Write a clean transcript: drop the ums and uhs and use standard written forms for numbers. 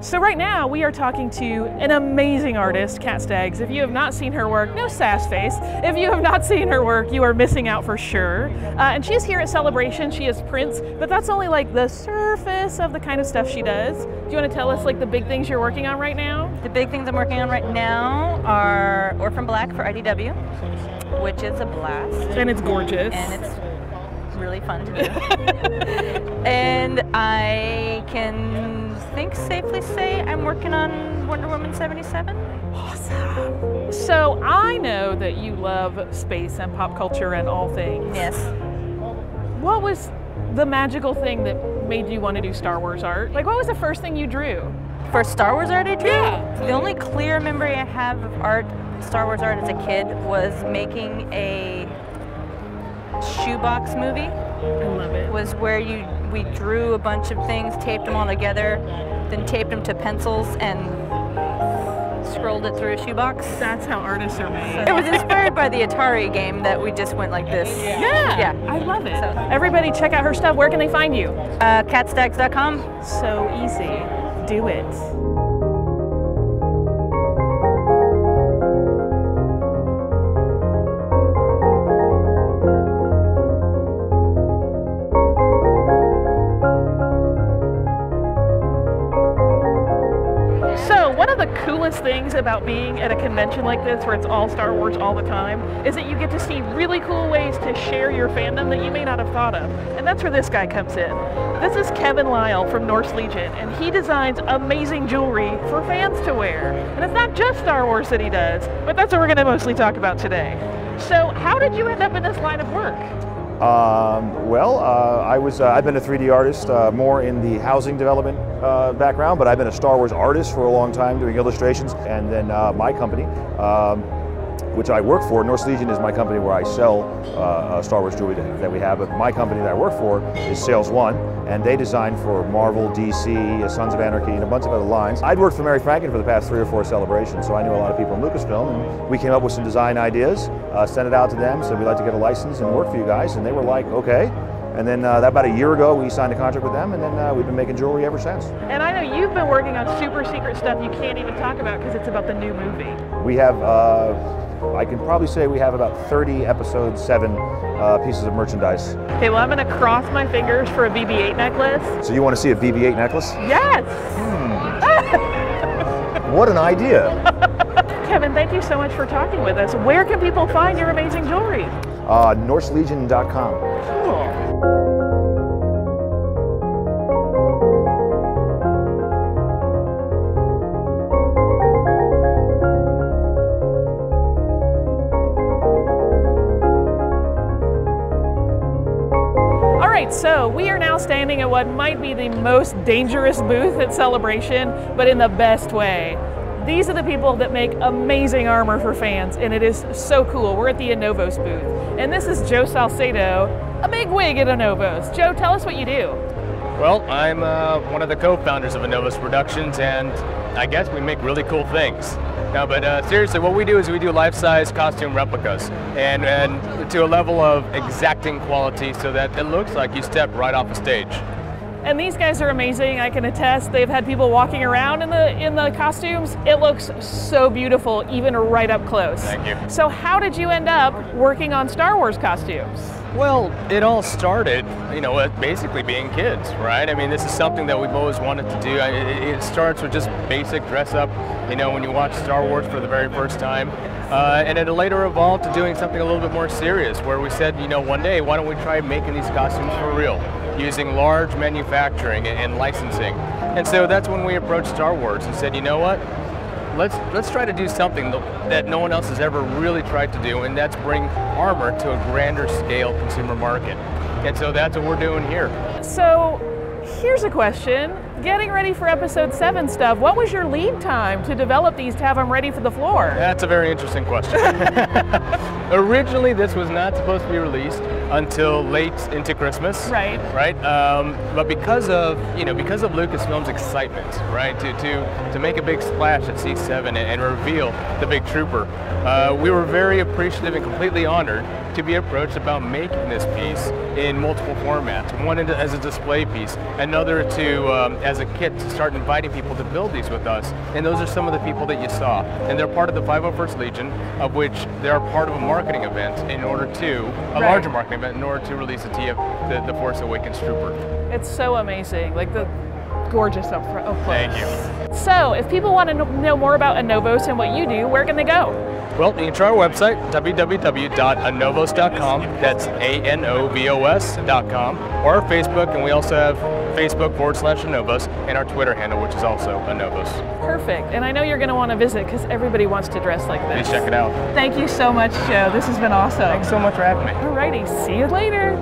So right now we are talking to an amazing artist, Cat Staggs. If you have not seen her work, no sass face. If you have not seen her work, you are missing out for sure. And she's here at Celebration. She is prints, but that's only like the surface of the kind of stuff she does. Do you want to tell us like the big things you're working on right now? The big things I'm working on right now are Orphan Black for IDW, which is a blast. And it's gorgeous. And it's really fun to do. And I can safely say I'm working on Wonder Woman 77. Awesome. So I know that you love space and pop culture and all things. Yes. What was the magical thing that made you want to do Star Wars art? Like, what was the first thing you drew? First Star Wars art I drew? Yeah. The only clear memory I have of art, Star Wars art as a kid, was making a shoebox movie. I love it. Was where we drew a bunch of things, taped them all together, then taped them to pencils and scrolled it through a shoebox. That's how artists are made. It was inspired by the Atari game that we just went like this. Yeah. I love it. So, everybody check out her stuff. Where can they find you? Catstaggs.com. So easy. Do it. One of the coolest things about being at a convention like this, where it's all Star Wars all the time, is that you get to see really cool ways to share your fandom that you may not have thought of. And that's where this guy comes in. This is Kevin Lyle from Norse Legion, and he designs amazing jewelry for fans to wear. And it's not just Star Wars that he does, but that's what we're going to mostly talk about today. So how did you end up in this line of work? I've been a 3D artist, more in the housing development background, but I've been a Star Wars artist for a long time doing illustrations. And then my company, which I work for, Norse Legion is my company where I sell Star Wars jewelry that we have, but my company that I work for is Sales One, and they design for Marvel, DC, Sons of Anarchy, and a bunch of other lines. I'd worked for Mary Franken for the past 3 or 4 celebrations, so I knew a lot of people in Lucasfilm, and we came up with some design ideas, sent it out to them, said we'd like to get a license and work for you guys, and they were like, okay. And then about a year ago, we signed a contract with them, and then we've been making jewelry ever since. And I know you've been working on super secret stuff you can't even talk about because it's about the new movie. We have, I can probably say we have about 30 episode 7 pieces of merchandise. Okay, well I'm going to cross my fingers for a BB-8 necklace. So you want to see a BB-8 necklace? Yes! What an idea! Kevin, thank you so much for talking with us. Where can people find your amazing jewelry? NorseLegion.com. Cool. So we are now standing at what might be the most dangerous booth at Celebration, but in the best way. These are the people that make amazing armor for fans, and it is so cool. We're at the Anovos booth, and this is Joe Salcedo, a big wig at Anovos. Joe, tell us what you do. Well, I'm one of the co-founders of Anovos Productions, and I guess we make really cool things. No, but seriously, what we do is we do life-size costume replicas, and to a level of exacting quality so that it looks like you stepped right off the stage. And these guys are amazing, I can attest. They've had people walking around in the costumes. It looks so beautiful, even right up close. Thank you. So how did you end up working on Star Wars costumes? Well, it all started, with basically being kids, right? I mean, this is something that we've always wanted to do. It starts with just basic dress up, when you watch Star Wars for the very first time. And it later evolved to doing something a little bit more serious, where we said, one day, why don't we try making these costumes for real, using large manufacturing and licensing. And so that's when we approached Star Wars and said, you know what? Let's try to do something that no one else has ever really tried to do, and that's bring armor to a grander scale consumer market. And so that's what we're doing here. So here's a question. Getting ready for episode 7 stuff, what was your lead time to develop these to have them ready for the floor? That's a very interesting question. Originally, this was not supposed to be released until late into Christmas. Right. Right. But because of Lucasfilm's excitement, right, to make a big splash at C7 and reveal the big trooper, we were very appreciative and completely honored to be approached about making this piece in multiple formats. One as a display piece, another to as a kit to start inviting people to build these with us. And those are some of the people that you saw. And they're part of the 501st Legion, of which they're part of a marketing event in order to, a larger marketing event in order to release the TF, the Force Awakens Trooper. It's so amazing, like the gorgeous up close. Thank you. So, if people want to know more about Anovos and what you do, where can they go? Well, you can try our website, www.anovos.com. That's ANOVOS.com. Or our Facebook, and we also have Facebook/Anovos, and our Twitter handle, which is also Anovos. Perfect. And I know you're going to want to visit because everybody wants to dress like this. Please check it out. Thank you so much, Joe. This has been awesome. Thanks so much for having me. Alrighty, see you later.